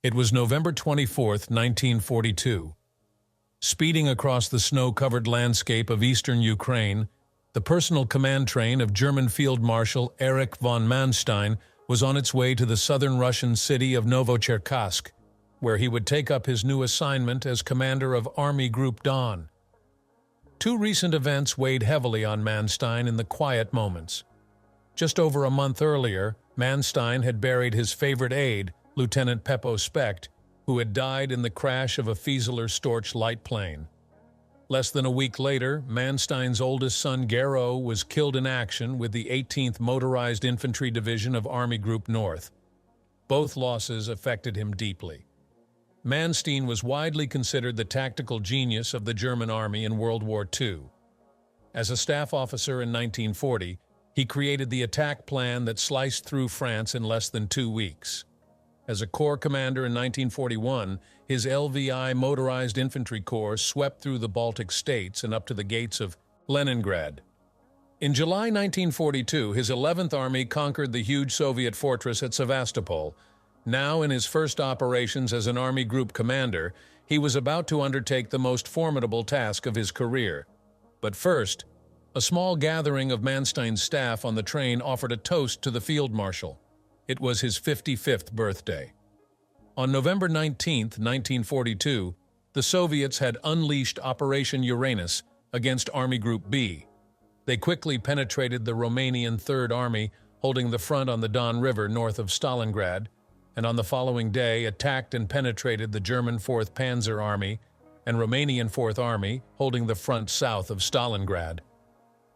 It was November 24th, 1942. Speeding across the snow-covered landscape of eastern Ukraine, the personal command train of German Field Marshal Erich von Manstein was on its way to the southern Russian city of Novocherkassk, where he would take up his new assignment as commander of Army Group Don. Two recent events weighed heavily on Manstein in the quiet moments. Just over a month earlier, Manstein had buried his favorite aide, Lieutenant Peppo Specht, who had died in the crash of a Fieseler Storch light plane. Less than a week later, Manstein's oldest son Gero was killed in action with the 18th Motorized Infantry Division of Army Group North. Both losses affected him deeply. Manstein was widely considered the tactical genius of the German Army in World War II. As a staff officer in 1940, he created the attack plan that sliced through France in less than 2 weeks. As a corps commander in 1941, his LVI Motorized Infantry Corps swept through the Baltic states and up to the gates of Leningrad. In July 1942, his 11th Army conquered the huge Soviet fortress at Sevastopol. Now, in his first operations as an Army Group commander, he was about to undertake the most formidable task of his career. But first, a small gathering of Manstein's staff on the train offered a toast to the Field Marshal. It was his 55th birthday. On November 19, 1942, the Soviets had unleashed Operation Uranus against Army Group B. They quickly penetrated the Romanian Third Army, holding the front on the Don River north of Stalingrad, and on the following day attacked and penetrated the German 4th Panzer Army and Romanian 4th Army, holding the front south of Stalingrad.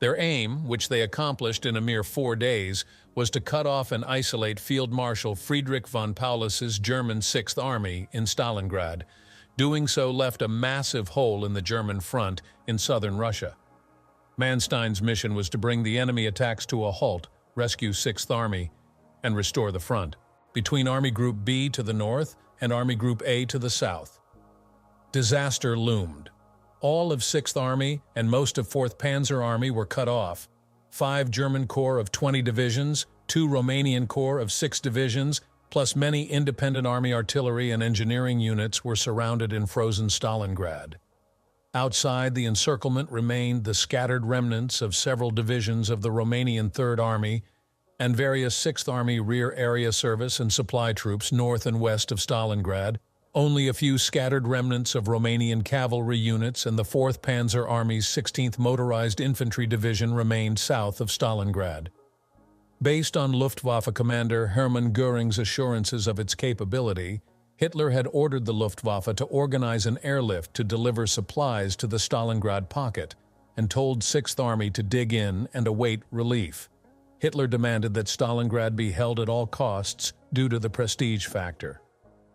Their aim, which they accomplished in a mere 4 days, was to cut off and isolate Field Marshal Friedrich von Paulus's German 6th Army in Stalingrad. Doing so left a massive hole in the German front in southern Russia. Manstein's mission was to bring the enemy attacks to a halt, rescue 6th Army, and restore the front, between Army Group B to the north and Army Group A to the south. Disaster loomed. All of 6th Army and most of 4th Panzer Army were cut off. 5 German Corps of 20 divisions, 2 Romanian Corps of 6 divisions, plus many independent Army artillery and engineering units were surrounded in frozen Stalingrad. Outside the encirclement remained the scattered remnants of several divisions of the Romanian Third Army and various 6th Army rear area service and supply troops north and west of Stalingrad. Only a few scattered remnants of Romanian cavalry units and the 4th Panzer Army's 16th Motorized Infantry Division remained south of Stalingrad. Based on Luftwaffe commander Hermann Göring's assurances of its capability, Hitler had ordered the Luftwaffe to organize an airlift to deliver supplies to the Stalingrad pocket and told 6th Army to dig in and await relief. Hitler demanded that Stalingrad be held at all costs due to the prestige factor.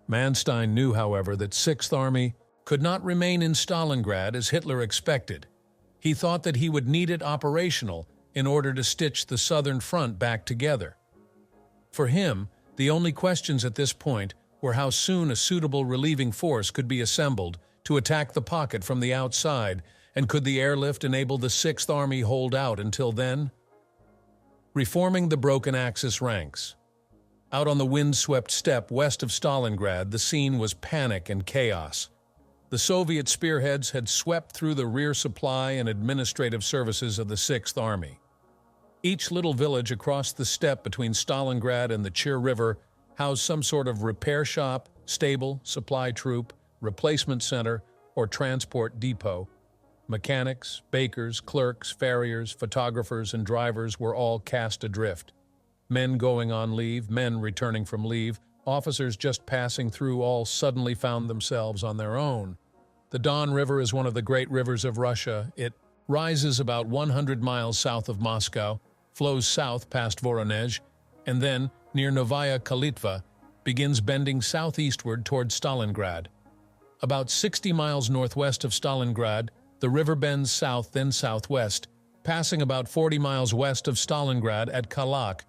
Manstein knew, however, that 6th Army could not remain in Stalingrad as Hitler expected. He thought that he would need it operational in order to stitch the southern front back together. For him, the only questions at this point were how soon a suitable relieving force could be assembled to attack the pocket from the outside, and could the airlift enable the 6th Army hold out until then? Reforming the broken Axis ranks. Out on the wind-swept steppe west of Stalingrad, the scene was panic and chaos. The Soviet spearheads had swept through the rear supply and administrative services of the 6th Army. Each little village across the steppe between Stalingrad and the Chir River housed some sort of repair shop, stable, supply troop, replacement center, or transport depot. Mechanics, bakers, clerks, farriers, photographers, and drivers were all cast adrift. Men going on leave, men returning from leave, officers just passing through all suddenly found themselves on their own. The Don River is one of the great rivers of Russia. It rises about 100 miles south of Moscow, flows south past Voronezh, and then, near Novaya Kalitva, begins bending southeastward toward Stalingrad. About 60 miles northwest of Stalingrad, the river bends south then southwest, passing about 40 miles west of Stalingrad at Kalak,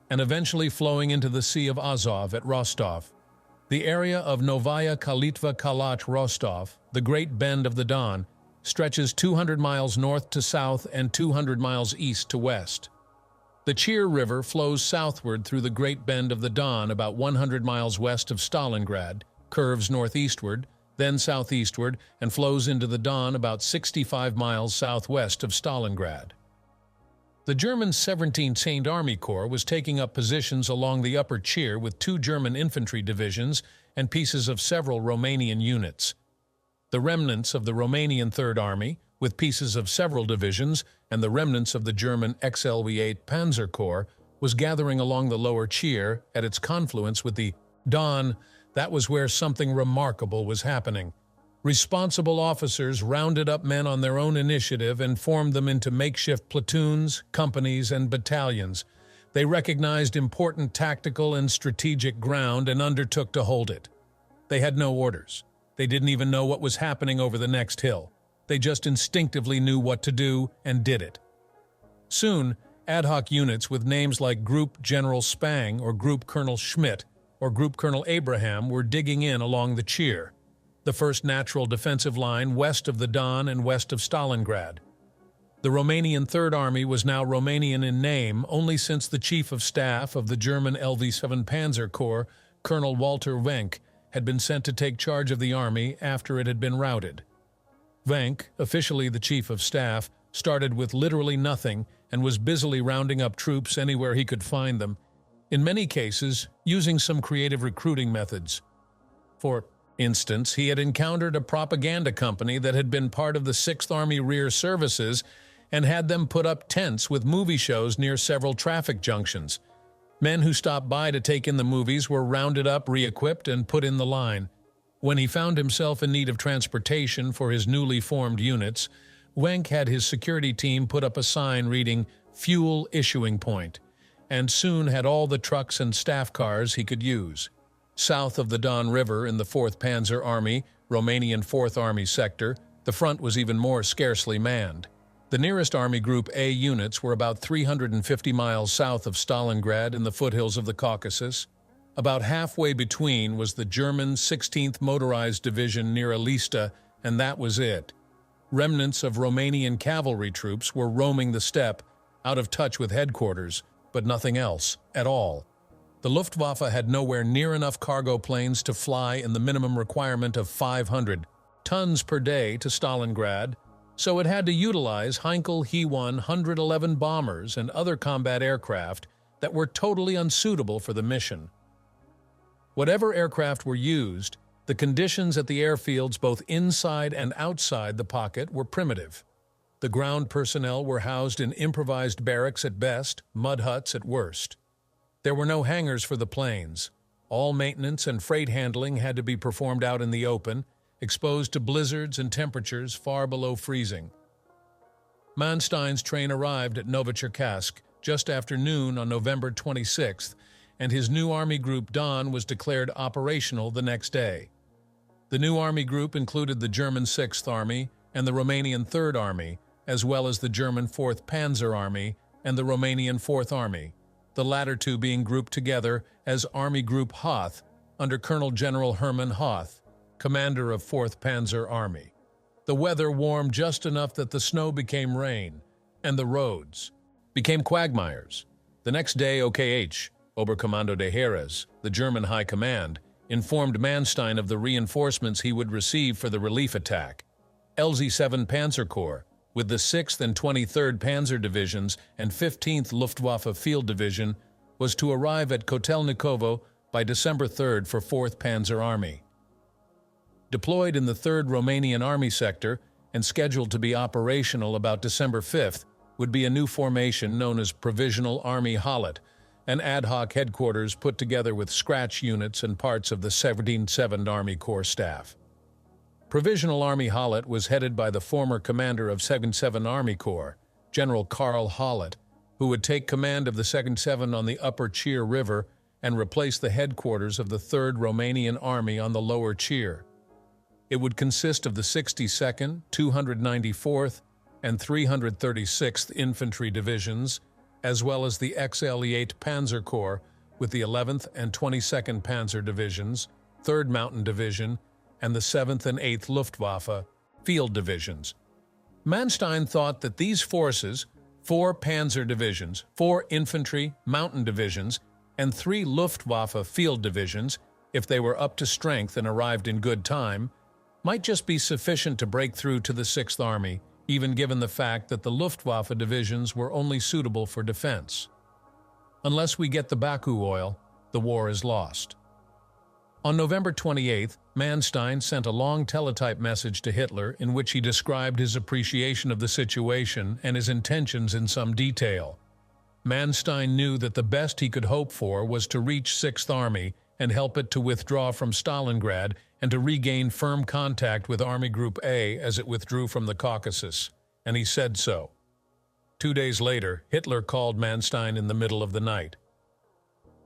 and eventually flowing into the Sea of Azov at Rostov. The area of Novaya Kalitva Kalach Rostov, the Great Bend of the Don, stretches 200 miles north to south and 200 miles east to west. The Chir River flows southward through the Great Bend of the Don about 100 miles west of Stalingrad, curves northeastward, then southeastward, and flows into the Don about 65 miles southwest of Stalingrad. The German 17th Saint Army Corps was taking up positions along the upper Chir with 2 German infantry divisions and pieces of several Romanian units. The remnants of the Romanian Third Army, with pieces of several divisions, and the remnants of the German XLV-8 Panzer Corps, was gathering along the lower Chir at its confluence with the Don. That was where something remarkable was happening. Responsible officers rounded up men on their own initiative and formed them into makeshift platoons, companies, and battalions. They recognized important tactical and strategic ground and undertook to hold it. They had no orders. They didn't even know what was happening over the next hill. They just instinctively knew what to do and did it. Soon, ad hoc units with names like Group General Spang or Group Colonel Schmidt or Group Colonel Abraham were digging in along the Chir, the first natural defensive line west of the Don and west of Stalingrad. The Romanian Third Army was now Romanian in name only since the Chief of Staff of the German LV-7 Panzer Corps, Colonel Walter Wenck, had been sent to take charge of the army after it had been routed. Wenck, officially the Chief of Staff, started with literally nothing and was busily rounding up troops anywhere he could find them, in many cases using some creative recruiting methods. For instance, he had encountered a propaganda company that had been part of the 6th Army Rear Services and had them put up tents with movie shows near several traffic junctions. Men who stopped by to take in the movies were rounded up, re-equipped, and put in the line. When he found himself in need of transportation for his newly formed units, Wenck had his security team put up a sign reading "Fuel Issuing Point," and soon had all the trucks and staff cars he could use. South of the Don River in the 4th Panzer Army, Romanian 4th Army sector, the front was even more scarcely manned. The nearest Army Group A units were about 350 miles south of Stalingrad in the foothills of the Caucasus. About halfway between was the German 16th Motorized Division near Elista, and that was it. Remnants of Romanian cavalry troops were roaming the steppe, out of touch with headquarters, but nothing else at all. The Luftwaffe had nowhere near enough cargo planes to fly in the minimum requirement of 500 tons per day to Stalingrad, so it had to utilize Heinkel He-1 111 bombers and other combat aircraft that were totally unsuitable for the mission. Whatever aircraft were used, the conditions at the airfields both inside and outside the pocket were primitive. The ground personnel were housed in improvised barracks at best, mud huts at worst. There were no hangars for the planes. All maintenance and freight handling had to be performed out in the open, exposed to blizzards and temperatures far below freezing. Manstein's train arrived at Novocherkassk just after noon on November 26th, and his new Army Group Don was declared operational the next day. The new Army Group included the German 6th Army and the Romanian 3rd Army, as well as the German 4th Panzer Army and the Romanian 4th Army, the latter two being grouped together as Army Group Hoth under Colonel General Hermann Hoth, commander of 4th Panzer Army. The weather warmed just enough that the snow became rain, and the roads became quagmires. The next day, OKH, Oberkommando des Heeres, the German High Command, informed Manstein of the reinforcements he would receive for the relief attack. LZ-7 Panzer Corps, with the 6th and 23rd Panzer Divisions and 15th Luftwaffe Field Division, was to arrive at Kotelnikovo by December 3rd for 4th Panzer Army. Deployed in the 3rd Romanian Army sector and scheduled to be operational about December 5th would be a new formation known as Provisional Army Halat, an ad hoc headquarters put together with scratch units and parts of the 17th Army Corps staff. Provisional Army Halat was headed by the former commander of 2nd Army Corps, General Karl Halat, who would take command of the 2nd on the upper Chir River and replace the headquarters of the 3rd Romanian Army on the lower Chir. It would consist of the 62nd, 294th, and 336th Infantry Divisions, as well as the XLE-8 Panzer Corps with the 11th and 22nd Panzer Divisions, 3rd Mountain Division, and the 7th and 8th Luftwaffe Field Divisions. Manstein thought that these forces, 4 panzer divisions, 4 infantry mountain divisions, and 3 Luftwaffe field divisions, if they were up to strength and arrived in good time, might just be sufficient to break through to the Sixth Army, even given the fact that the Luftwaffe divisions were only suitable for defense. Unless we get the Baku oil, the war is lost. On November 28th, Manstein sent a long teletype message to Hitler in which he described his appreciation of the situation and his intentions in some detail. Manstein knew that the best he could hope for was to reach Sixth Army and help it to withdraw from Stalingrad and to regain firm contact with Army Group A as it withdrew from the Caucasus, and he said so. 2 days later, Hitler called Manstein in the middle of the night.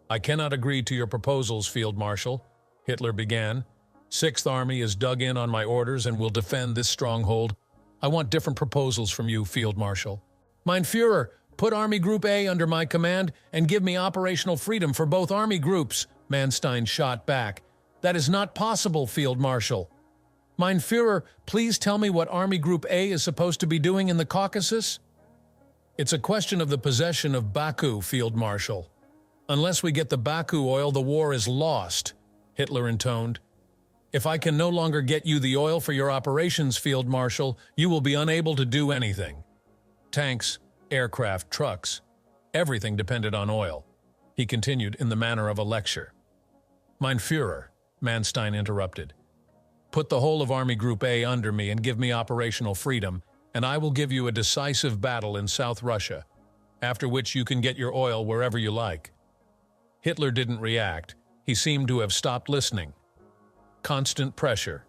"I cannot agree to your proposals, Field Marshal," Hitler began. "Sixth Army is dug in on my orders and will defend this stronghold. I want different proposals from you, Field Marshal." "Mein Führer, put Army Group A under my command and give me operational freedom for both army groups," Manstein shot back. "That is not possible, Field Marshal." "Mein Führer, please tell me what Army Group A is supposed to be doing in the Caucasus?" "It's a question of the possession of Baku, Field Marshal. Unless we get the Baku oil, the war is lost," Hitler intoned. "If I can no longer get you the oil for your operations, Field Marshal, you will be unable to do anything. Tanks, aircraft, trucks, everything depended on oil," he continued in the manner of a lecture. "Mein Führer," Manstein interrupted, "put the whole of Army Group A under me and give me operational freedom, and I will give you a decisive battle in South Russia, after which you can get your oil wherever you like." Hitler didn't react. He seemed to have stopped listening. Constant pressure.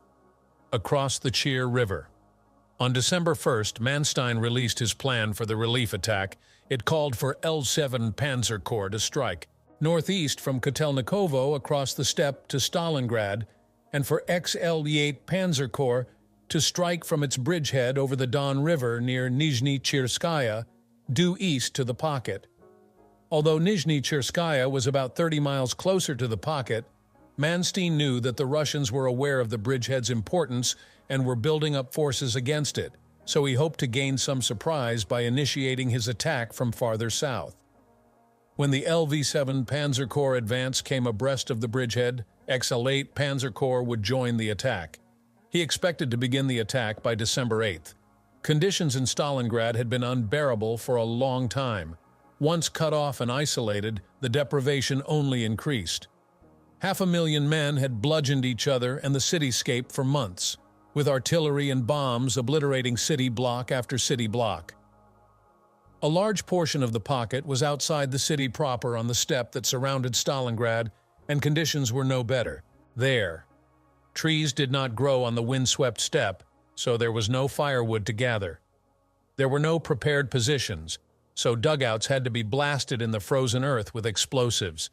Across the Chir River. On December 1st, Manstein released his plan for the relief attack. It called for L7 Panzer Corps to strike northeast from Kotelnikovo across the steppe to Stalingrad, and for XL8 Panzer Corps to strike from its bridgehead over the Don River near Nizhny Chirskaya, due east to the pocket. Although Nizhny Chirskaya was about 30 miles closer to the pocket, Manstein knew that the Russians were aware of the bridgehead's importance and were building up forces against it, so he hoped to gain some surprise by initiating his attack from farther south. When the LV-7 Panzer Corps advance came abreast of the bridgehead, XL-8 Panzer Corps would join the attack. He expected to begin the attack by December 8th. Conditions in Stalingrad had been unbearable for a long time. Once cut off and isolated, the deprivation only increased. 500,000 men had bludgeoned each other and the cityscape for months, with artillery and bombs obliterating city block after city block. A large portion of the pocket was outside the city proper on the steppe that surrounded Stalingrad, and conditions were no better. There, trees did not grow on the windswept steppe, so there was no firewood to gather. There were no prepared positions, so dugouts had to be blasted in the frozen earth with explosives.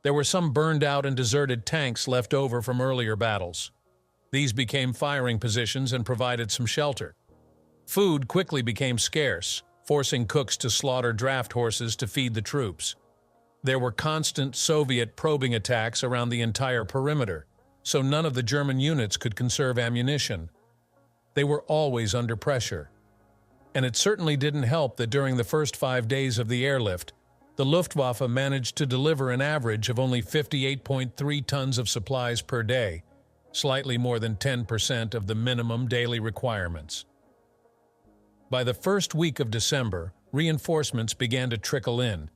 There were some burned out and deserted tanks left over from earlier battles. These became firing positions and provided some shelter. Food quickly became scarce, forcing cooks to slaughter draft horses to feed the troops. There were constant Soviet probing attacks around the entire perimeter, so none of the German units could conserve ammunition. They were always under pressure. And it certainly didn't help that during the first 5 days of the airlift, the Luftwaffe managed to deliver an average of only 58.3 tons of supplies per day, slightly more than 10% of the minimum daily requirements. By the first week of December, reinforcements began to trickle in.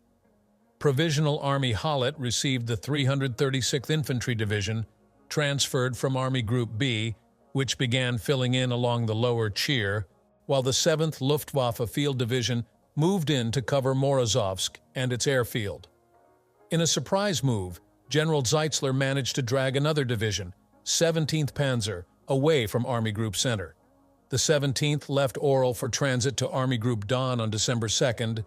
Provisional Army Hollet received the 336th Infantry Division, transferred from Army Group B, which began filling in along the lower Chir, while the 7th Luftwaffe Field Division moved in to cover Morozovsk and its airfield. In a surprise move, General Zeitzler managed to drag another division, 17th Panzer, away from Army Group Center. The 17th left Orel for transit to Army Group Don on December 2nd,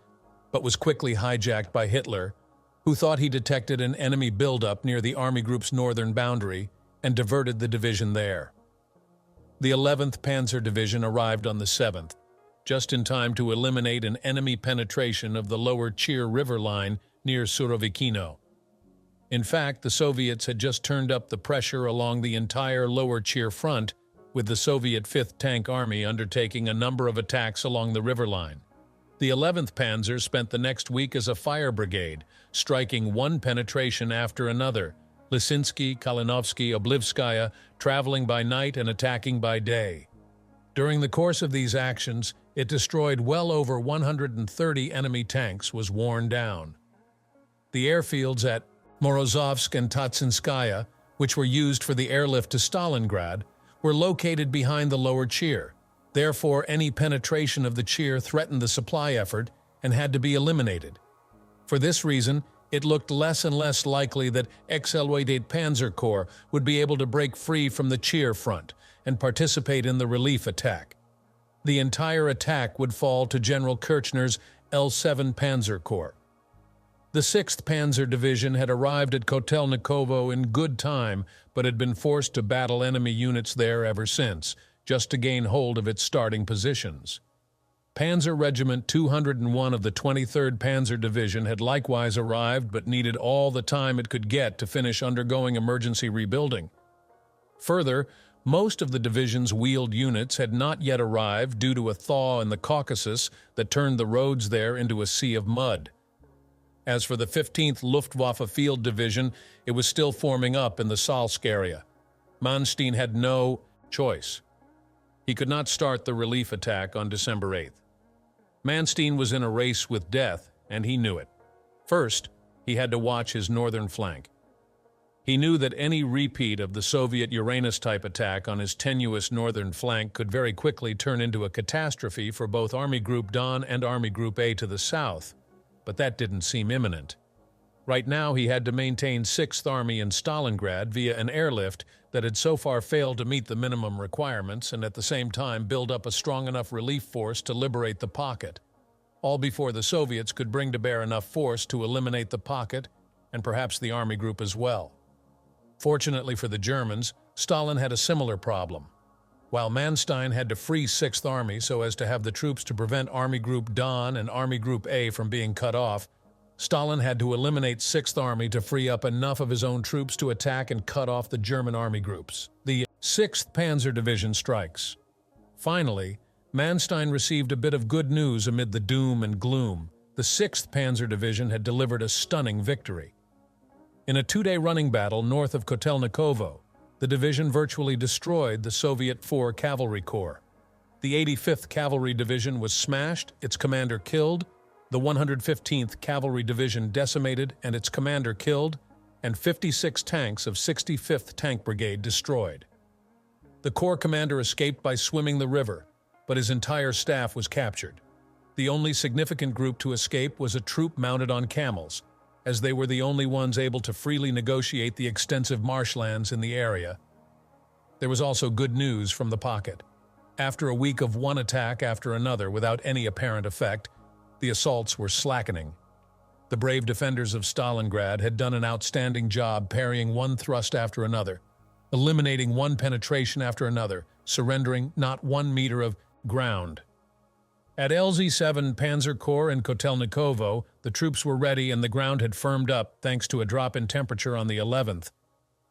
but was quickly hijacked by Hitler, who thought he detected an enemy buildup near the Army Group's northern boundary and diverted the division there. The 11th Panzer Division arrived on the 7th, just in time to eliminate an enemy penetration of the lower Chir River line near Surovikino. In fact, the Soviets had just turned up the pressure along the entire lower Chir front, with the Soviet 5th Tank Army undertaking a number of attacks along the river line. The 11th Panzer spent the next week as a fire brigade, striking one penetration after another, Lisinski, Kalinovsky, Oblivskaya, traveling by night and attacking by day. During the course of these actions, it destroyed well over 130 enemy tanks, was worn down. The airfields at Morozovsk and Tatsinskaya, which were used for the airlift to Stalingrad, were located behind the lower Chir. Therefore, any penetration of the Chir threatened the supply effort and had to be eliminated. For this reason, it looked less and less likely that XL-88 Panzer Corps would be able to break free from the Chir front and participate in the relief attack. The entire attack would fall to General Kirchner's L7 Panzer Corps. The 6th Panzer Division had arrived at Kotelnikovo in good time, but had been forced to battle enemy units there ever since, just to gain hold of its starting positions. Panzer Regiment 201 of the 23rd Panzer Division had likewise arrived but needed all the time it could get to finish undergoing emergency rebuilding. Further, most of the division's wheeled units had not yet arrived due to a thaw in the Caucasus that turned the roads there into a sea of mud. As for the 15th Luftwaffe Field Division, it was still forming up in the Salsk area. Manstein had no choice. He could not start the relief attack on December 8th. Manstein was in a race with death, and he knew it. First, he had to watch his northern flank. He knew that any repeat of the Soviet Uranus-type attack on his tenuous northern flank could very quickly turn into a catastrophe for both Army Group Don and Army Group A to the south, but that didn't seem imminent. Right now, he had to maintain 6th Army in Stalingrad via an airlift that had so far failed to meet the minimum requirements and at the same time build up a strong enough relief force to liberate the pocket, all before the Soviets could bring to bear enough force to eliminate the pocket and perhaps the Army Group as well. Fortunately for the Germans, Stalin had a similar problem. While Manstein had to free 6th Army so as to have the troops to prevent Army Group Don and Army Group A from being cut off, Stalin had to eliminate 6th Army to free up enough of his own troops to attack and cut off the German army groups. The 6th Panzer Division strikes. Finally, Manstein received a bit of good news amid the doom and gloom. The 6th Panzer Division had delivered a stunning victory. In a two-day running battle north of Kotelnikovo, the division virtually destroyed the Soviet 4 Cavalry Corps. The 85th Cavalry Division was smashed, its commander killed, the 115th Cavalry Division decimated and its commander killed, and 56 tanks of 65th Tank Brigade destroyed. The Corps commander escaped by swimming the river, but his entire staff was captured. The only significant group to escape was a troop mounted on camels, as they were the only ones able to freely negotiate the extensive marshlands in the area. There was also good news from the pocket. After a week of one attack after another without any apparent effect, the assaults were slackening. The brave defenders of Stalingrad had done an outstanding job parrying one thrust after another, eliminating one penetration after another, surrendering not 1 meter of ground. At LZ-7 Panzer Corps in Kotelnikovo, the troops were ready and the ground had firmed up thanks to a drop in temperature on the 11th.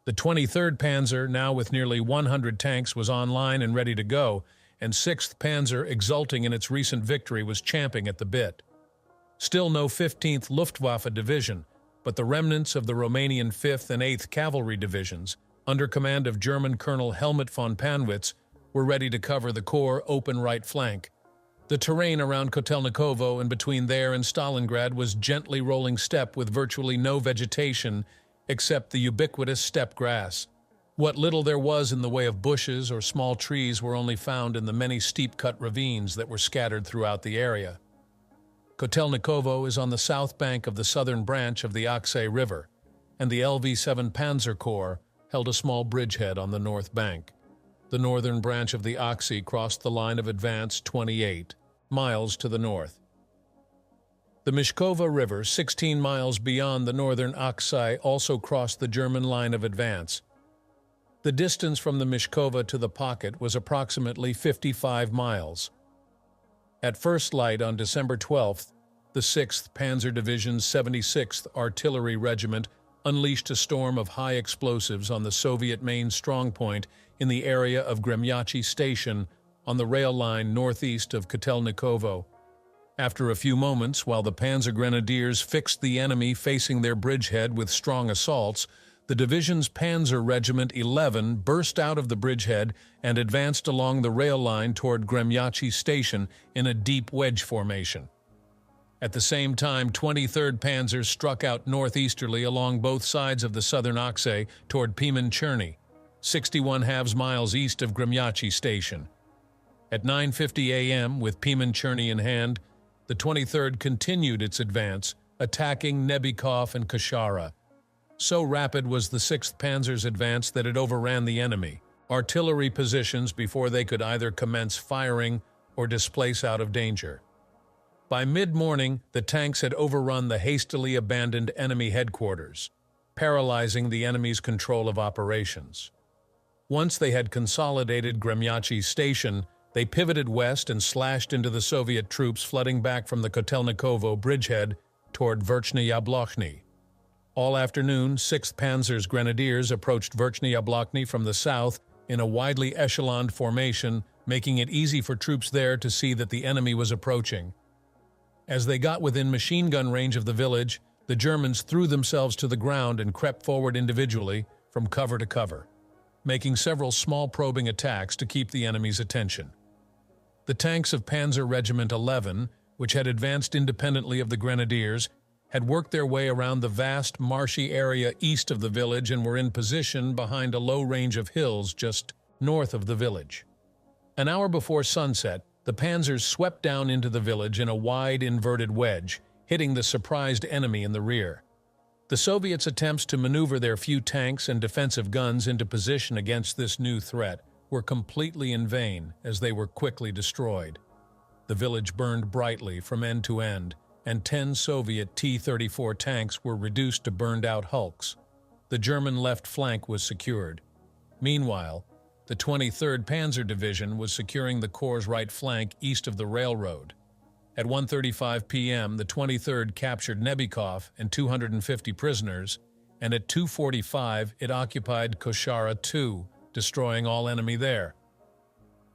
The 23rd Panzer, now with nearly 100 tanks, was online and ready to go, and 6th Panzer, exulting in its recent victory, was champing at the bit. Still no 15th Luftwaffe Division, but the remnants of the Romanian 5th and 8th Cavalry Divisions, under command of German Colonel Helmut von Panwitz, were ready to cover the Corps' open right flank. The terrain around Kotelnikovo and between there and Stalingrad was gently rolling steppe with virtually no vegetation except the ubiquitous steppe grass. What little there was in the way of bushes or small trees were only found in the many steep-cut ravines that were scattered throughout the area. Kotelnikovo is on the south bank of the southern branch of the Oksay River, and the LV-7 Panzer Corps held a small bridgehead on the north bank. The northern branch of the Oksy crossed the line of advance 28 miles to the north. The Mishkova River, 16 miles beyond the northern Oksy, also crossed the German line of advance. The distance from the Mishkova to the pocket was approximately 55 miles. At first light on December 12th, the 6th Panzer Division's 76th Artillery Regiment unleashed a storm of high explosives on the Soviet main strongpoint in the area of Gremyachi Station on the rail line northeast of Kotelnikovo. After a few moments, while the Panzer Grenadiers fixed the enemy facing their bridgehead with strong assaults, the division's Panzer Regiment 11 burst out of the bridgehead and advanced along the rail line toward Gremyachi Station in a deep wedge formation. At the same time, 23rd Panzer struck out northeasterly along both sides of the southern Oksay toward Piemen-Cherny, 61½ miles east of Gremyachi Station. At 9:50 a.m., with Piemen-Cherny in hand, the 23rd continued its advance, attacking Nebykov and Koshara. So rapid was the 6th Panzer's advance that it overran the enemy artillery positions before they could either commence firing or displace out of danger. By mid-morning, the tanks had overrun the hastily abandoned enemy headquarters, paralyzing the enemy's control of operations. Once they had consolidated Gremyachi Station, they pivoted west and slashed into the Soviet troops flooding back from the Kotelnikovo bridgehead toward Verkhne-Yablokny. All afternoon, 6th Panzer's Grenadiers approached Verkhne-Yablokny from the south in a widely echeloned formation, making it easy for troops there to see that the enemy was approaching. As they got within machine gun range of the village, the Germans threw themselves to the ground and crept forward individually from cover to cover, making several small probing attacks to keep the enemy's attention. The tanks of Panzer Regiment 11, which had advanced independently of the Grenadiers, had worked their way around the vast, marshy area east of the village and were in position behind a low range of hills just north of the village. An hour before sunset, the Panzers swept down into the village in a wide, inverted wedge, hitting the surprised enemy in the rear. The Soviets' attempts to maneuver their few tanks and defensive guns into position against this new threat were completely in vain, as they were quickly destroyed. The village burned brightly from end to end, and 10 Soviet T-34 tanks were reduced to burned-out hulks. The German left flank was secured. Meanwhile, the 23rd Panzer Division was securing the Corps' right flank east of the railroad. At 1:35 p.m., the 23rd captured Nebykov and 250 prisoners, and at 2:45 it occupied Koshara II, destroying all enemy there.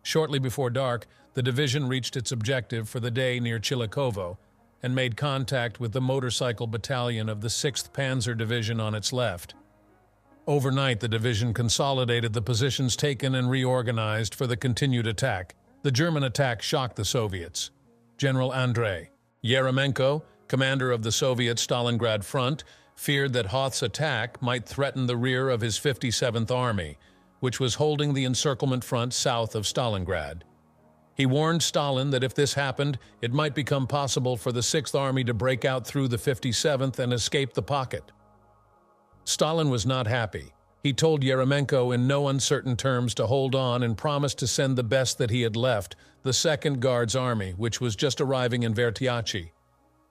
Shortly before dark, the division reached its objective for the day near Chilikovo and made contact with the motorcycle battalion of the 6th Panzer Division on its left. Overnight, the division consolidated the positions taken and reorganized for the continued attack. The German attack shocked the Soviets. General Andrei Yeremenko, commander of the Soviet Stalingrad front, feared that Hoth's attack might threaten the rear of his 57th Army, which was holding the encirclement front south of Stalingrad. He warned Stalin that if this happened, it might become possible for the 6th Army to break out through the 57th and escape the pocket. Stalin was not happy. He told Yeremenko in no uncertain terms to hold on and promised to send the best that he had left, the 2nd Guards Army, which was just arriving in Verkhne.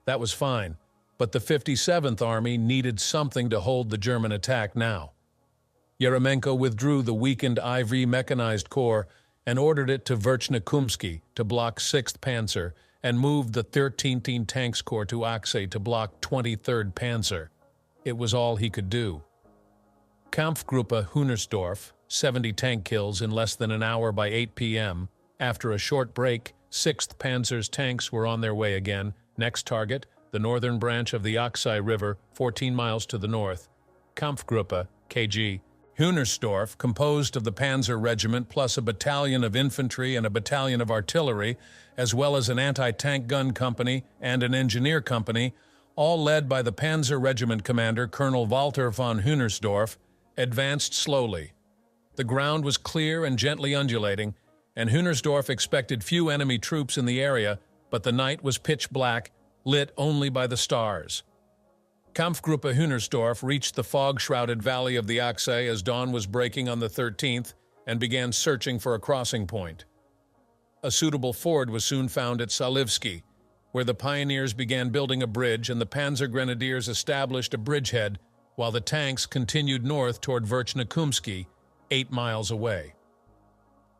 That was fine, but the 57th Army needed something to hold the German attack now. Yeremenko withdrew the weakened Ivory Mechanized Corps and ordered it to Verkhne-Kumsky to block 6th Panzer and moved the 13th Tanks Corps to Oksay to block 23rd Panzer. It was all he could do. Kampfgruppe Hunersdorf, 70 tank kills in less than an hour by 8 p.m. After a short break, 6th Panzer's tanks were on their way again. Next target, the northern branch of the Oksay River, 14 miles to the north. Kampfgruppe, KG, Hunersdorf, composed of the Panzer Regiment plus a battalion of infantry and a battalion of artillery, as well as an anti-tank gun company and an engineer company, all led by the Panzer Regiment commander, Colonel Walter von Hunersdorf, advanced slowly. The ground was clear and gently undulating, and Hunersdorf expected few enemy troops in the area, but the night was pitch black, lit only by the stars. Kampfgruppe Hunersdorf reached the fog-shrouded valley of the Oksay as dawn was breaking on the 13th and began searching for a crossing point. A suitable ford was soon found at Salivsky, where the pioneers began building a bridge and the Panzer Grenadiers established a bridgehead while the tanks continued north toward Verkhne-Kumsky, 8 miles away.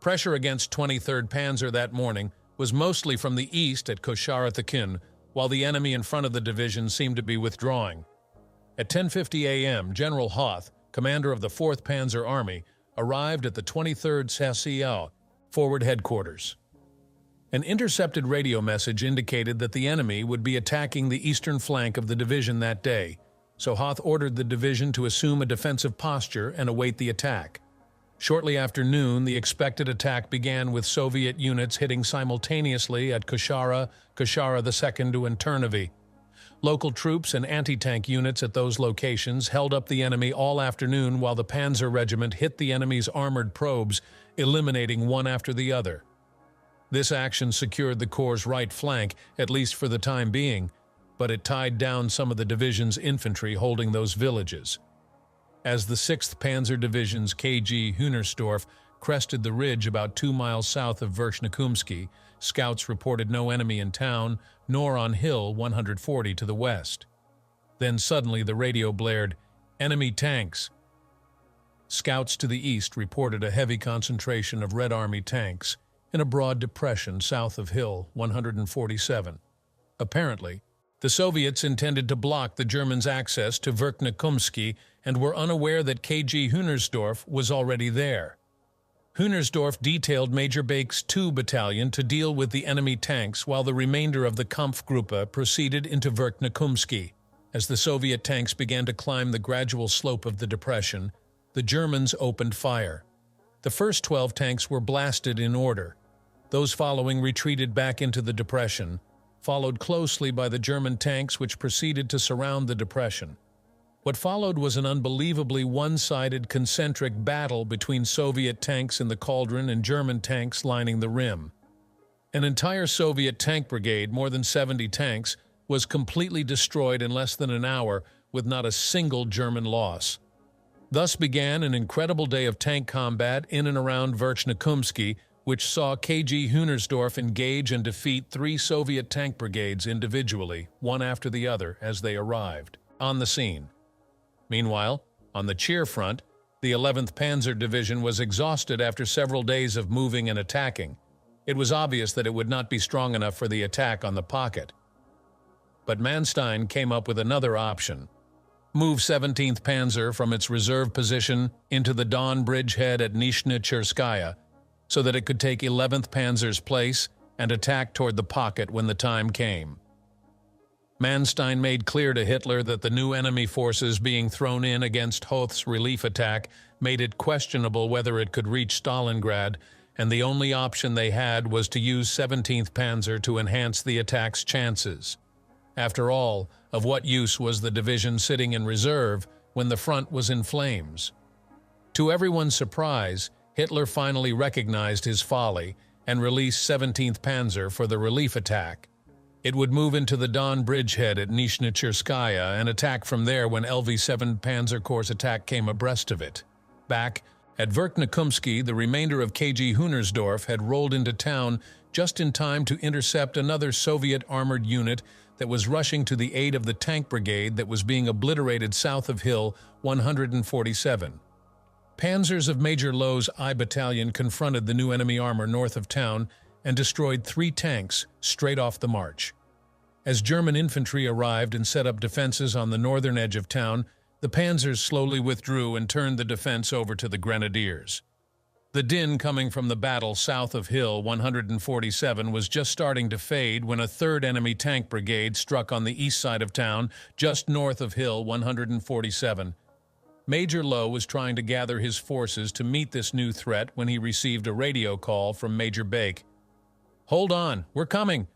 Pressure against 23rd Panzer that morning was mostly from the east at Koshara, while the enemy in front of the division seemed to be withdrawing. At 10:50 a.m., General Hoth, commander of the 4th Panzer Army, arrived at the 23rd Sasyal forward headquarters. An intercepted radio message indicated that the enemy would be attacking the eastern flank of the division that day, so Hoth ordered the division to assume a defensive posture and await the attack. Shortly after noon, the expected attack began with Soviet units hitting simultaneously at Koshara II, and Ternivy. Local troops and anti-tank units at those locations held up the enemy all afternoon while the Panzer Regiment hit the enemy's armored probes, eliminating one after the other. This action secured the Corps' right flank, at least for the time being, but it tied down some of the division's infantry holding those villages. As the 6th Panzer Division's KG Hühnersdorf crested the ridge about 2 miles south of Verkhne-Kumsky, scouts reported no enemy in town, nor on Hill 140 to the west. Then suddenly the radio blared, "Enemy tanks!" Scouts to the east reported a heavy concentration of Red Army tanks in a broad depression south of Hill 147. Apparently, the Soviets intended to block the Germans' access to Verkhne-Kumsky and were unaware that KG Hühnersdorf was already there. Hühnersdorf detailed Major Bake's 2 Battalion to deal with the enemy tanks while the remainder of the Kampfgruppe proceeded into Verkhne-Kumsky. As the Soviet tanks began to climb the gradual slope of the depression, the Germans opened fire. The first 12 tanks were blasted in order. Those following retreated back into the depression, followed closely by the German tanks which proceeded to surround the depression. What followed was an unbelievably one-sided concentric battle between Soviet tanks in the cauldron and German tanks lining the rim. An entire Soviet tank brigade, more than 70 tanks, was completely destroyed in less than an hour with not a single German loss. Thus began an incredible day of tank combat in and around Verkhne-Kumsky, which saw KG Hühnersdorf engage and defeat 3 Soviet tank brigades individually, one after the other, as they arrived on the scene. Meanwhile, on the Cheer front, the 11th Panzer Division was exhausted after several days of moving and attacking. It was obvious that it would not be strong enough for the attack on the pocket. But Manstein came up with another option. Move 17th Panzer from its reserve position into the Don bridgehead at Nizhnya Cherskaya, so that it could take 11th Panzer's place and attack toward the pocket when the time came. Manstein made clear to Hitler that the new enemy forces being thrown in against Hoth's relief attack made it questionable whether it could reach Stalingrad, and the only option they had was to use 17th Panzer to enhance the attack's chances. After all, of what use was the division sitting in reserve when the front was in flames? To everyone's surprise, Hitler finally recognized his folly and released 17th Panzer for the relief attack. It would move into the Don bridgehead at Nizhnya Cherskaya and attack from there when LV-7 Panzer Corps' attack came abreast of it. Back at Verkhne-Kumsky, the remainder of KG Hühnersdorf had rolled into town just in time to intercept another Soviet armored unit that was rushing to the aid of the tank brigade that was being obliterated south of Hill 147. Panzers of Major Low's I Battalion confronted the new enemy armor north of town and destroyed 3 tanks straight off the march. As German infantry arrived and set up defenses on the northern edge of town, the panzers slowly withdrew and turned the defense over to the grenadiers. The din coming from the battle south of Hill 147 was just starting to fade when a 3rd enemy tank brigade struck on the east side of town, just north of Hill 147. Major Low was trying to gather his forces to meet this new threat when he received a radio call from Major Bake. "Hold on, we're coming!"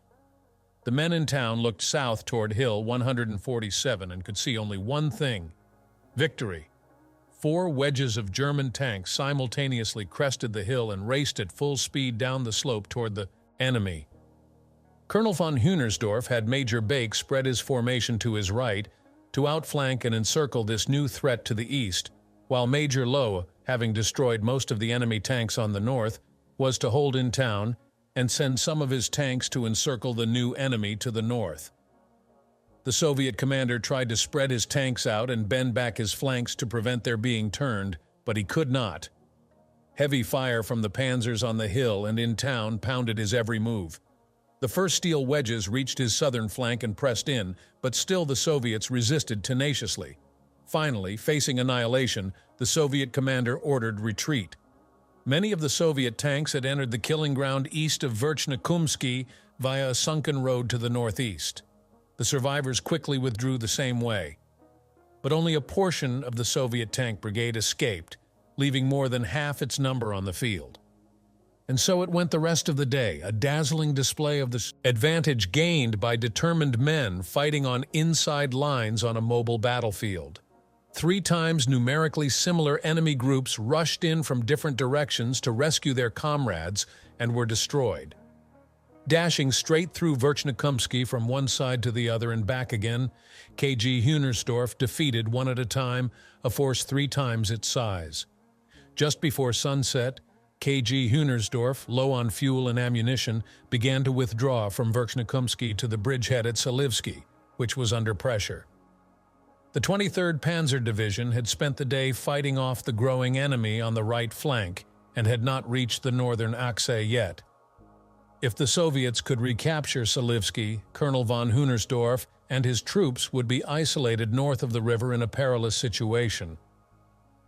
The men in town looked south toward Hill 147 and could see only one thing: victory. 4 wedges of German tanks simultaneously crested the hill and raced at full speed down the slope toward the enemy. Colonel von Hühnersdorf had Major Bake spread his formation to his right to outflank and encircle this new threat to the east, while Major Low, having destroyed most of the enemy tanks on the north, was to hold in town and send some of his tanks to encircle the new enemy to the north. The Soviet commander tried to spread his tanks out and bend back his flanks to prevent their being turned, but he could not. Heavy fire from the panzers on the hill and in town pounded his every move. The first steel wedges reached his southern flank and pressed in, but still the Soviets resisted tenaciously. Finally, facing annihilation, the Soviet commander ordered retreat. Many of the Soviet tanks had entered the killing ground east of Verkhne-Kumsky via a sunken road to the northeast. The survivors quickly withdrew the same way. But only a portion of the Soviet tank brigade escaped, leaving more than half its number on the field. And so it went the rest of the day, a dazzling display of the advantage gained by determined men fighting on inside lines on a mobile battlefield. 3 times numerically similar enemy groups rushed in from different directions to rescue their comrades and were destroyed. Dashing straight through Verkhne-Kumsky from one side to the other and back again, KG Hunersdorf defeated one at a time a force 3 times its size. Just before sunset, KG Hunersdorf, low on fuel and ammunition, began to withdraw from Verkhne-Kumsky to the bridgehead at Salivsky, which was under pressure. The 23rd Panzer Division had spent the day fighting off the growing enemy on the right flank and had not reached the northern Achse yet. If the Soviets could recapture Salivsky, Colonel von Hunersdorf and his troops would be isolated north of the river in a perilous situation.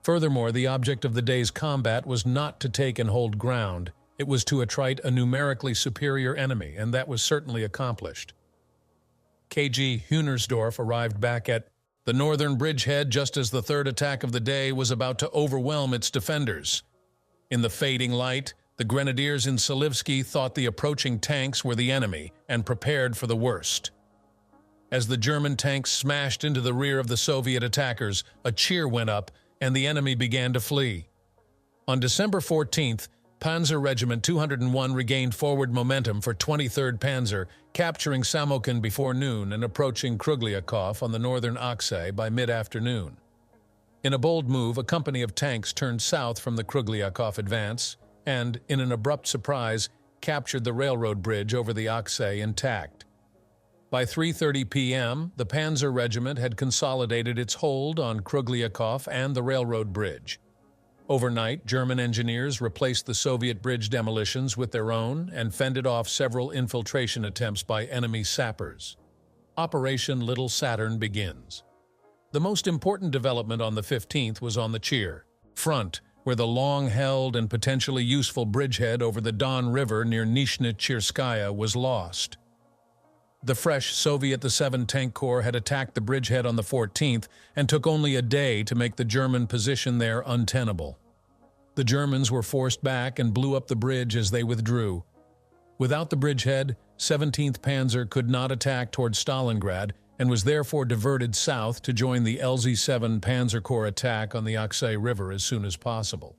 Furthermore, the object of the day's combat was not to take and hold ground. It was to attrite a numerically superior enemy, and that was certainly accomplished. KG Hunersdorf arrived back at the northern bridgehead just as the third attack of the day was about to overwhelm its defenders. In the fading light, the grenadiers in Salivsky thought the approaching tanks were the enemy and prepared for the worst. As the German tanks smashed into the rear of the Soviet attackers, a cheer went up and the enemy began to flee. On December 14th, Panzer Regiment 201 regained forward momentum for 23rd Panzer, capturing Samokin before noon and approaching Krugliakov on the northern Achse by mid-afternoon. In a bold move, a company of tanks turned south from the Krugliakov advance and, in an abrupt surprise, captured the railroad bridge over the Achse intact. By 3:30 p.m., the Panzer Regiment had consolidated its hold on Krugliakov and the railroad bridge. Overnight, German engineers replaced the Soviet bridge demolitions with their own and fended off several infiltration attempts by enemy sappers. Operation Little Saturn begins. The most important development on the 15th was on the Chir front, where the long-held and potentially useful bridgehead over the Don River near Nizhny Chirskaya was lost. The fresh Soviet the 7th Tank Corps had attacked the bridgehead on the 14th and took only a day to make the German position there untenable. The Germans were forced back and blew up the bridge as they withdrew. Without the bridgehead, 17th Panzer could not attack towards Stalingrad and was therefore diverted south to join the LZ-7 Panzer Corps attack on the Achse River as soon as possible.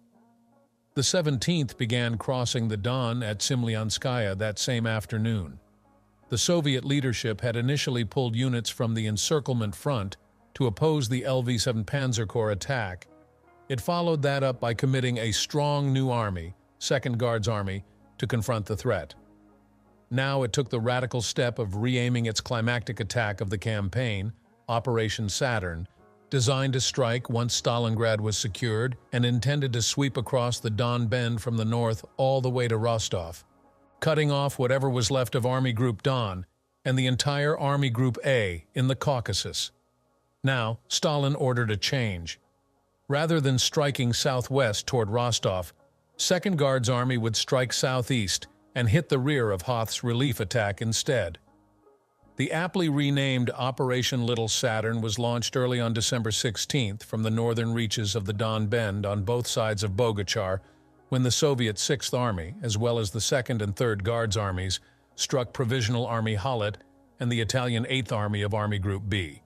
The 17th began crossing the Don at Semlyanskaya that same afternoon. The Soviet leadership had initially pulled units from the encirclement front to oppose the LV-7 Panzer Corps attack. It followed that up by committing a strong new army, 2nd Guards Army, to confront the threat. Now it took the radical step of re-aiming its climactic attack of the campaign, Operation Saturn, designed to strike once Stalingrad was secured and intended to sweep across the Don Bend from the north all the way to Rostov, cutting off whatever was left of Army Group Don and the entire Army Group A in the Caucasus. Now, Stalin ordered a change. Rather than striking southwest toward Rostov, 2nd Guards Army would strike southeast and hit the rear of Hoth's relief attack instead. The aptly renamed Operation Little Saturn was launched early on December 16th from the northern reaches of the Don Bend on both sides of Bogachar, when the Soviet 6th Army, as well as the 2nd and 3rd Guards Armies, struck Provisional Army Hollet and the Italian 8th Army of Army Group B.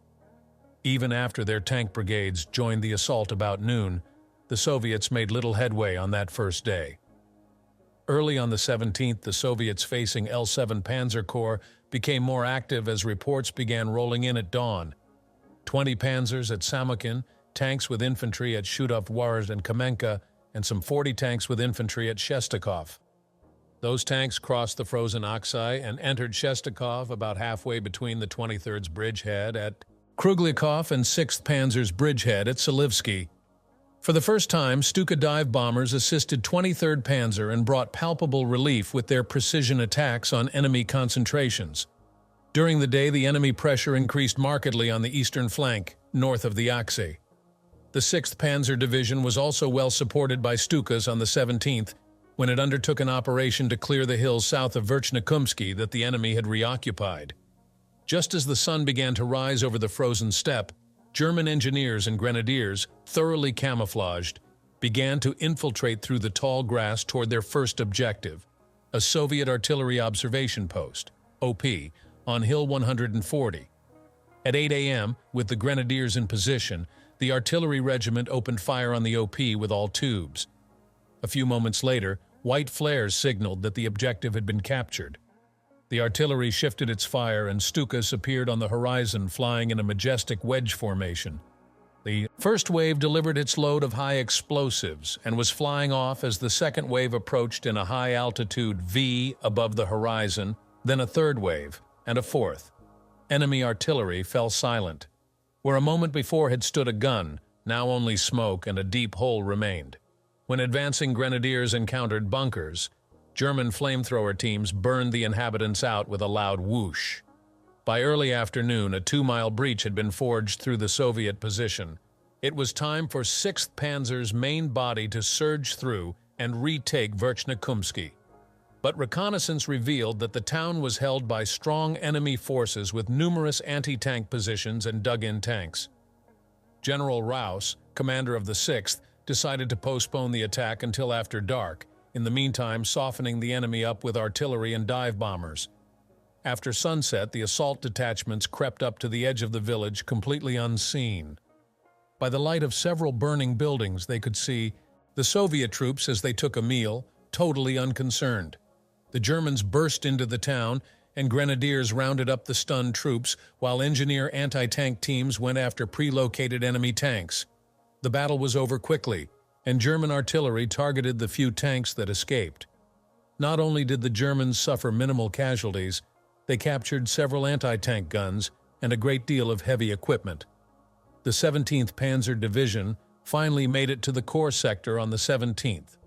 Even after their tank brigades joined the assault about noon, the Soviets made little headway on that first day. Early on the 17th, the Soviets facing L-7 Panzer Corps became more active as reports began rolling in at dawn. 20 panzers at Samokin, tanks with infantry at Shudov-Ward and Kamenka, and some 40 tanks with infantry at Shestakov. Those tanks crossed the frozen Achse and entered Shestakov about halfway between the 23rd's bridgehead at Krugliakov and 6th Panzer's bridgehead at Salivsky. For the first time, Stuka dive bombers assisted 23rd Panzer and brought palpable relief with their precision attacks on enemy concentrations. During the day, the enemy pressure increased markedly on the eastern flank, north of the Achse. The 6th Panzer Division was also well supported by Stukas on the 17th, when it undertook an operation to clear the hills south of Verkhne-Kumsky that the enemy had reoccupied. Just as the sun began to rise over the frozen steppe, German engineers and grenadiers, thoroughly camouflaged, began to infiltrate through the tall grass toward their first objective, a Soviet artillery observation post, OP, on Hill 140. At 8 a.m., with the grenadiers in position, the artillery regiment opened fire on the OP with all tubes. A few moments later, white flares signaled that the objective had been captured. The artillery shifted its fire and Stukas appeared on the horizon flying in a majestic wedge formation. The first wave delivered its load of high explosives and was flying off as the second wave approached in a high-altitude V above the horizon, then a third wave, and a fourth. Enemy artillery fell silent. Where a moment before had stood a gun, now only smoke and a deep hole remained. When advancing grenadiers encountered bunkers, German flamethrower teams burned the inhabitants out with a loud whoosh. By early afternoon, a 2-mile breach had been forged through the Soviet position. It was time for 6th Panzer's main body to surge through and retake Verkhne-Kumsky. But reconnaissance revealed that the town was held by strong enemy forces with numerous anti-tank positions and dug-in tanks. General Raus, commander of the 6th, decided to postpone the attack until after dark, in the meantime softening the enemy up with artillery and dive bombers. After sunset, the assault detachments crept up to the edge of the village completely unseen. By the light of several burning buildings, they could see the Soviet troops as they took a meal, totally unconcerned. The Germans burst into the town, and grenadiers rounded up the stunned troops, while engineer anti-tank teams went after pre-located enemy tanks. The battle was over quickly, and German artillery targeted the few tanks that escaped. Not only did the Germans suffer minimal casualties, they captured several anti-tank guns and a great deal of heavy equipment. The 17th Panzer Division finally made it to the core sector on the 17th.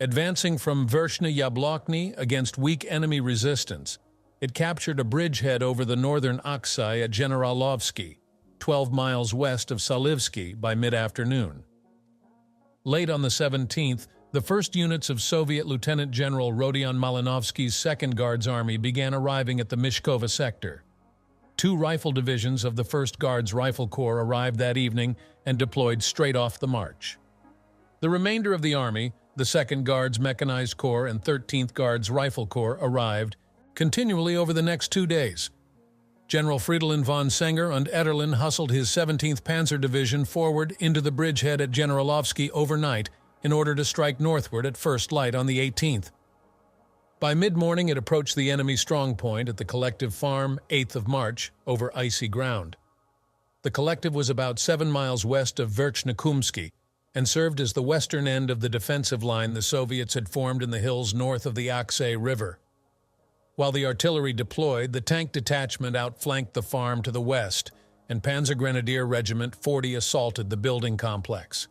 Advancing from Verkhne against weak enemy resistance, it captured a bridgehead over the northern Aksai at Generalovsky, 12 miles west of Salivsky, by mid-afternoon. Late on the 17th, the first units of Soviet Lieutenant General Rodion Malinovsky's 2nd Guards Army began arriving at the Mishkova sector. 2 rifle divisions of the 1st Guards Rifle Corps arrived that evening and deployed straight off the march. The remainder of the army, the 2nd Guards Mechanized Corps and 13th Guards Rifle Corps, arrived continually over the next 2 days. General Fridolin von Senger und Etterlin hustled his 17th Panzer Division forward into the bridgehead at Generalovsky overnight in order to strike northward at first light on the 18th. By mid-morning, it approached the enemy strong point at the Collective Farm, 8th of March, over icy ground. The Collective was about 7 miles west of Verkhne-Kumsky and served as the western end of the defensive line the Soviets had formed in the hills north of the Aksai River. While the artillery deployed, the tank detachment outflanked the farm to the west, and Panzer Grenadier Regiment 40 assaulted the building complex.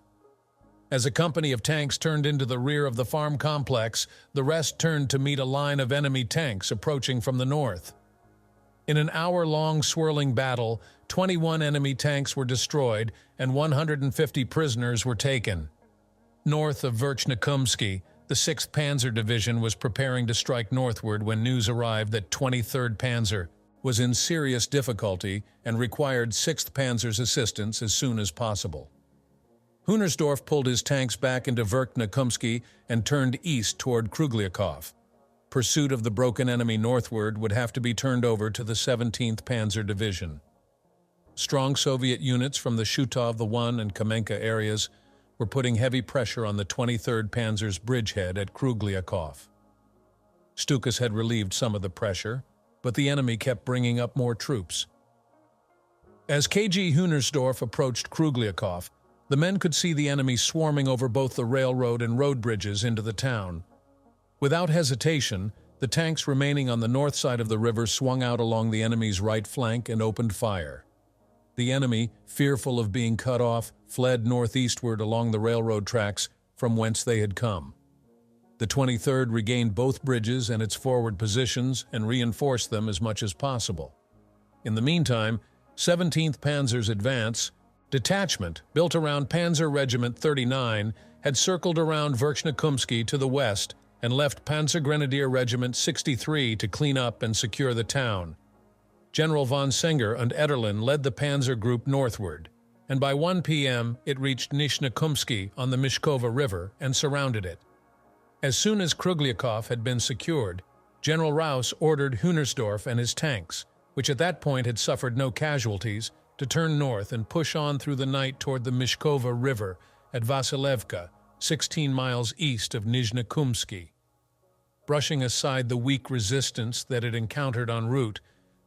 As a company of tanks turned into the rear of the farm complex, the rest turned to meet a line of enemy tanks approaching from the north. In an hour-long swirling battle, 21 enemy tanks were destroyed and 150 prisoners were taken. North of Verkhne-Kumsky, the 6th Panzer Division was preparing to strike northward when news arrived that 23rd Panzer was in serious difficulty and required 6th Panzer's assistance as soon as possible. Hunersdorf pulled his tanks back into Verkhne-Kumsky and turned east toward Krugliakov. Pursuit of the broken enemy northward would have to be turned over to the 17th Panzer Division. Strong Soviet units from the Shutov the 1 and Kamenka areas were putting heavy pressure on the 23rd Panzer's bridgehead at Krugliakov. Stukas had relieved some of the pressure, but the enemy kept bringing up more troops. As KG Hunersdorf approached Krugliakov, the men could see the enemy swarming over both the railroad and road bridges into the town. Without hesitation, the tanks remaining on the north side of the river swung out along the enemy's right flank and opened fire. The enemy, fearful of being cut off, fled northeastward along the railroad tracks from whence they had come. The 23rd regained both bridges and its forward positions and reinforced them as much as possible. In the meantime, 17th Panzer's advance, detachment, built around Panzer Regiment 39, had circled around Verkhne-Kumsky to the west and left Panzergrenadier Regiment 63 to clean up and secure the town. General von Senger and Ederlin led the panzer group northward, and by 1 p.m. it reached Verkhne-Kumsky on the Mishkova River and surrounded it. As soon as Krugliakov had been secured, General Raus ordered Hunersdorf and his tanks, which at that point had suffered no casualties, to turn north and push on through the night toward the Mishkova River at Vasilevka, 16 miles east of Verkhne-Kumsky. Brushing aside the weak resistance that it encountered en route,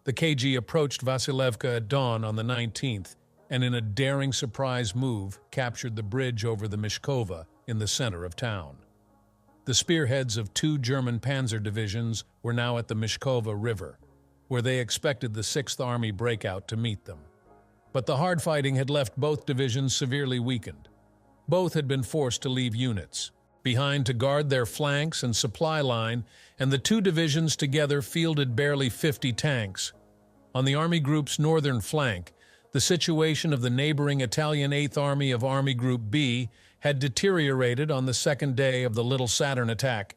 the KG approached Vasilevka at dawn on the 19th, and in a daring surprise move captured the bridge over the Mishkova in the center of town. The spearheads of 2 German panzer divisions were now at the Mishkova River, where they expected the 6th Army breakout to meet them. But the hard fighting had left both divisions severely weakened. Both had been forced to leave units behind to guard their flanks and supply line, and the 2 divisions together fielded barely 50 tanks. On the Army Group's northern flank, the situation of the neighboring Italian 8th Army of Army Group B had deteriorated on the 2nd day of the Little Saturn attack.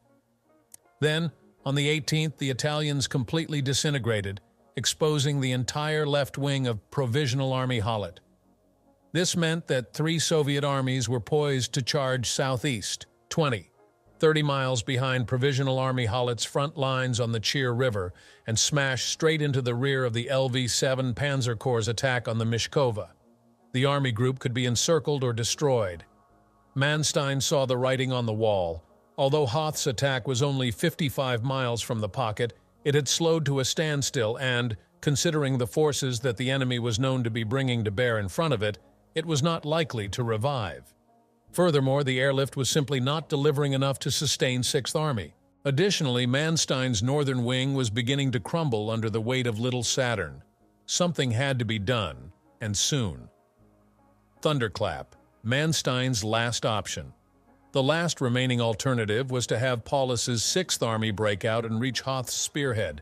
Then, on the 18th, the Italians completely disintegrated, exposing the entire left wing of Provisional Army Holland. This meant that 3 Soviet armies were poised to charge southeast, 30 miles behind Provisional Army Holland's front lines on the Chir River, and smash straight into the rear of the LV-7 Panzer Corps' attack on the Mishkova. The Army Group could be encircled or destroyed. Manstein saw the writing on the wall. Although Hoth's attack was only 55 miles from the pocket, it had slowed to a standstill and, considering the forces that the enemy was known to be bringing to bear in front of it, it was not likely to revive. Furthermore, the airlift was simply not delivering enough to sustain 6th Army. Additionally, Manstein's northern wing was beginning to crumble under the weight of Little Saturn. Something had to be done, and soon. Thunderclap, Manstein's last option. The last remaining alternative was to have Paulus's 6th Army break out and reach Hoth's spearhead.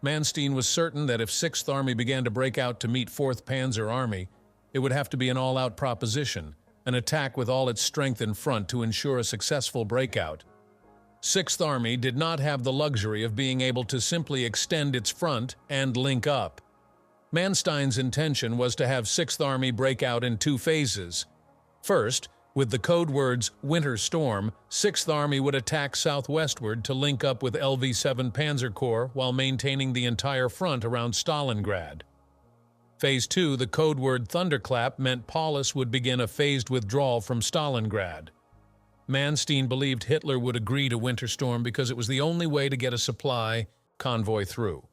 Manstein was certain that if 6th Army began to break out to meet 4th Panzer Army, it would have to be an all-out proposition, an attack with all its strength in front to ensure a successful breakout. 6th Army did not have the luxury of being able to simply extend its front and link up. Manstein's intention was to have 6th Army break out in 2 phases. First, with the code words Winter Storm, 6th Army would attack southwestward to link up with LV-7 Panzer Corps while maintaining the entire front around Stalingrad. Phase 2, the code word Thunderclap, meant Paulus would begin a phased withdrawal from Stalingrad. Manstein believed Hitler would agree to Winter Storm because it was the only way to get a supply convoy through.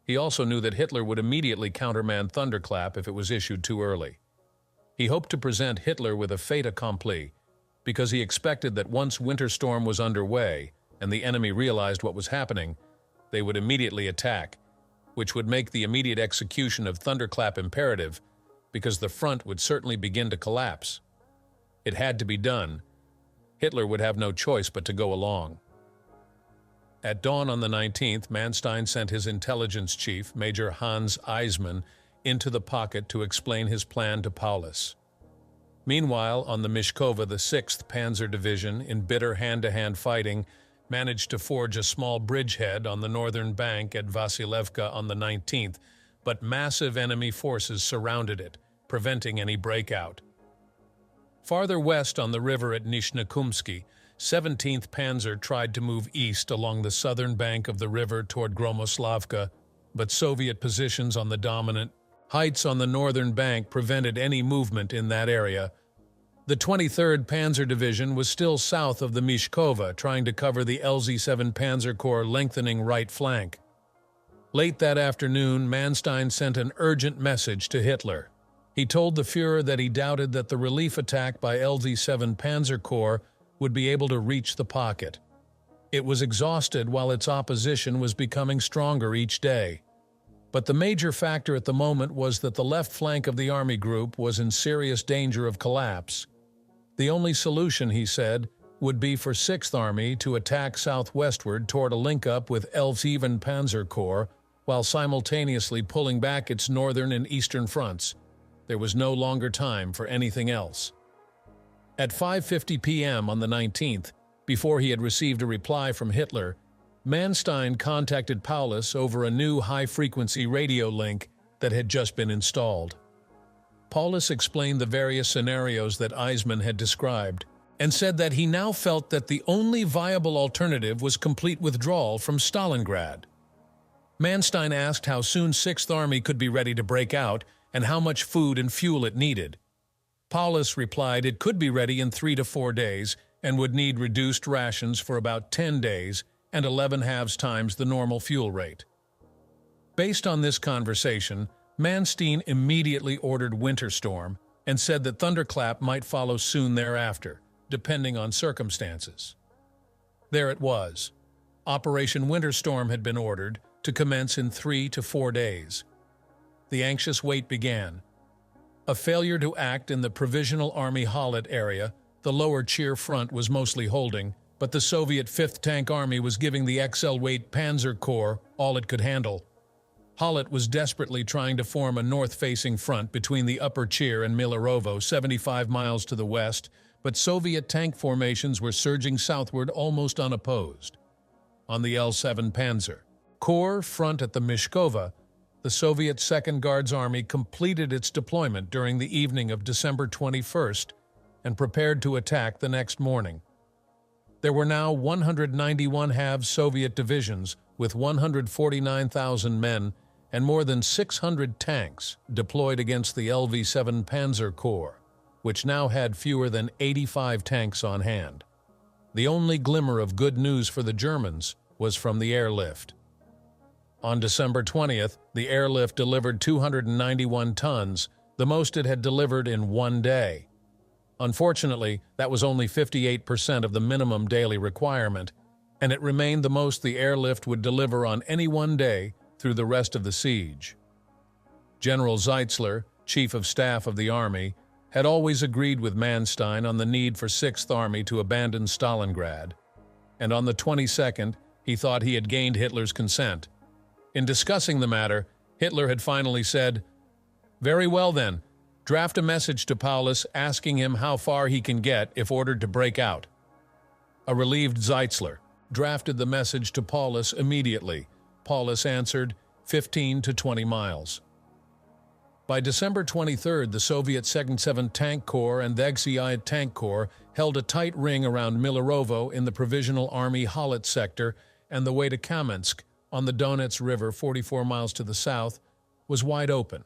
He also knew that Hitler would immediately countermand Thunderclap if it was issued too early. He hoped to present Hitler with a fait accompli because he expected that once Winter Storm was underway and the enemy realized what was happening, they would immediately attack, which would make the immediate execution of Thunderclap imperative because the front would certainly begin to collapse. It had to be done. Hitler would have no choice but to go along. At dawn on the 19th, Manstein sent his intelligence chief, Major Hans Eismann, into the pocket to explain his plan to Paulus. Meanwhile, on the Mishkova, the 6th Panzer Division, in bitter hand-to-hand fighting, managed to forge a small bridgehead on the northern bank at Vasilevka on the 19th, but massive enemy forces surrounded it, preventing any breakout. Farther west on the river at Verkhne-Kumsky, 17th Panzer tried to move east along the southern bank of the river toward Gromoslavka, but Soviet positions on the dominant heights on the northern bank prevented any movement in that area. The 23rd Panzer Division was still south of the Mishkova, trying to cover the LZ-7 Panzer Corps' lengthening right flank. Late that afternoon, Manstein sent an urgent message to Hitler. He told the Führer that he doubted that the relief attack by LZ-7 Panzer Corps would be able to reach the pocket. It was exhausted while its opposition was becoming stronger each day. But the major factor at the moment was that the left flank of the Army Group was in serious danger of collapse. The only solution, he said, would be for 6th Army to attack southwestward toward a link-up with LV-7 Panzer Corps while simultaneously pulling back its northern and eastern fronts. There was no longer time for anything else. At 5:50 p.m. on the 19th, before he had received a reply from Hitler, Manstein contacted Paulus over a new high-frequency radio link that had just been installed. Paulus explained the various scenarios that Eisman had described and said that he now felt that the only viable alternative was complete withdrawal from Stalingrad. Manstein asked how soon 6th Army could be ready to break out and how much food and fuel it needed. Paulus replied it could be ready in 3 to 4 days and would need reduced rations for about 10 days and 11/2 times the normal fuel rate. Based on this conversation, Manstein immediately ordered Winter Storm and said that Thunderclap might follow soon thereafter, depending on circumstances. There it was. Operation Winter Storm had been ordered to commence in 3 to 4 days. The anxious wait began. A failure to act in the Provisional Army Hollet area, the lower Cheer front was mostly holding, but the Soviet 5th Tank Army was giving the XL-weight Panzer Corps all it could handle. Hollet was desperately trying to form a north-facing front between the Upper Cheer and Milarovo, 75 miles to the west, but Soviet tank formations were surging southward almost unopposed. On the L-7 Panzer Corps front at the Mishkova, the Soviet 2nd Guards Army completed its deployment during the evening of December 21st and prepared to attack the next morning. There were now 191 halves Soviet divisions with 149,000 men and more than 600 tanks deployed against the LV-7 Panzer Corps, which now had fewer than 85 tanks on hand. The only glimmer of good news for the Germans was from the airlift. On December 20th, the airlift delivered 291 tons, the most it had delivered in one day. Unfortunately, that was only 58% of the minimum daily requirement, and it remained the most the airlift would deliver on any one day through the rest of the siege. General Zeitzler, Chief of Staff of the Army, had always agreed with Manstein on the need for 6th Army to abandon Stalingrad, and on the 22nd, he thought he had gained Hitler's consent. In discussing the matter, Hitler had finally said, "Very well then, draft a message to Paulus asking him how far he can get if ordered to break out." A relieved Zeitzler drafted the message to Paulus immediately. Paulus answered, 15 to 20 miles. By December 23rd, the Soviet 2nd 7th Tank Corps and the XI Tank Corps held a tight ring around Milarovo in the Provisional Army Hollet sector, and the way to Kamensk, on the Donets River 44 miles to the south, was wide open.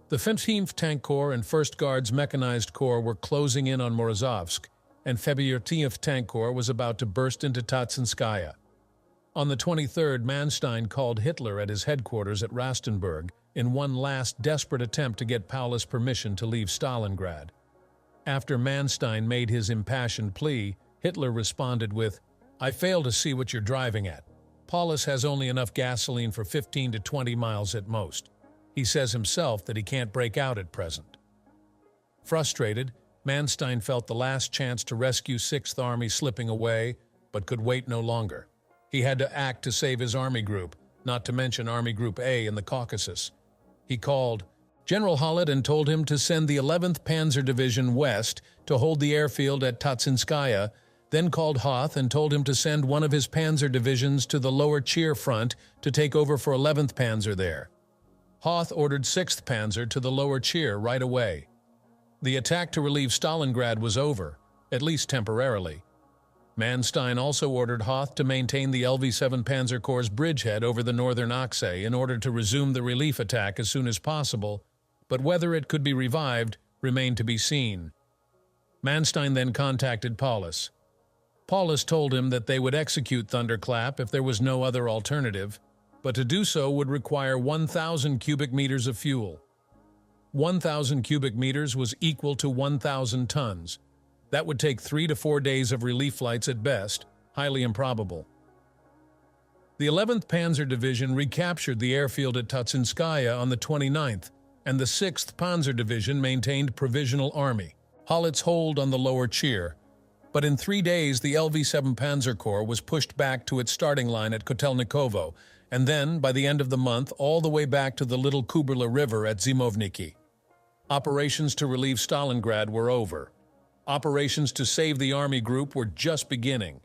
The 15th Tank Corps and 1st Guards Mechanized Corps were closing in on Morozovsk, and February-10th Tank Corps was about to burst into Tatsinskaya. On the 23rd, Manstein called Hitler at his headquarters at Rastenburg in one last desperate attempt to get Paulus permission to leave Stalingrad. After Manstein made his impassioned plea, Hitler responded with, "I fail to see what you're driving at. Paulus has only enough gasoline for 15 to 20 miles at most. He says himself that he can't break out at present." Frustrated, Manstein felt the last chance to rescue 6th Army slipping away, but could wait no longer. He had to act to save his army group, not to mention Army Group A in the Caucasus. He called General Hollet and told him to send the 11th Panzer Division west to hold the airfield at Tatsinskaya, then called Hoth and told him to send one of his panzer divisions to the lower Cheer front to take over for 11th Panzer there. Hoth ordered 6th Panzer to the lower Cheer right away. The attack to relieve Stalingrad was over, at least temporarily. Manstein also ordered Hoth to maintain the LV-7 Panzer Corps' bridgehead over the northern Oksay in order to resume the relief attack as soon as possible, but whether it could be revived remained to be seen. Manstein then contacted Paulus. Paulus told him that they would execute Thunderclap if there was no other alternative, but to do so would require 1,000 cubic meters of fuel. 1,000 cubic meters was equal to 1,000 tons. That would take 3 to 4 days of relief flights at best, highly improbable. The 11th Panzer Division recaptured the airfield at Tatsinskaya on the 29th, and the 6th Panzer Division maintained Provisional Army, Hollet's hold on the lower Cheer. But in 3 days, the LV-7 Panzer Corps was pushed back to its starting line at Kotelnikovo, and then, by the end of the month, all the way back to the Little Kuberla River at Zimovniki. Operations to relieve Stalingrad were over. Operations to save the army group were just beginning.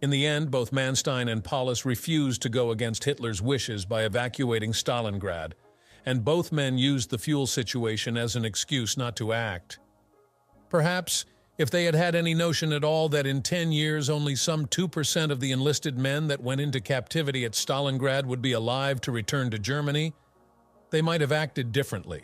In the end, both Manstein and Paulus refused to go against Hitler's wishes by evacuating Stalingrad, and both men used the fuel situation as an excuse not to act. Perhaps, if they had had any notion at all that in 10 years only some 2% of the enlisted men that went into captivity at Stalingrad would be alive to return to Germany, they might have acted differently.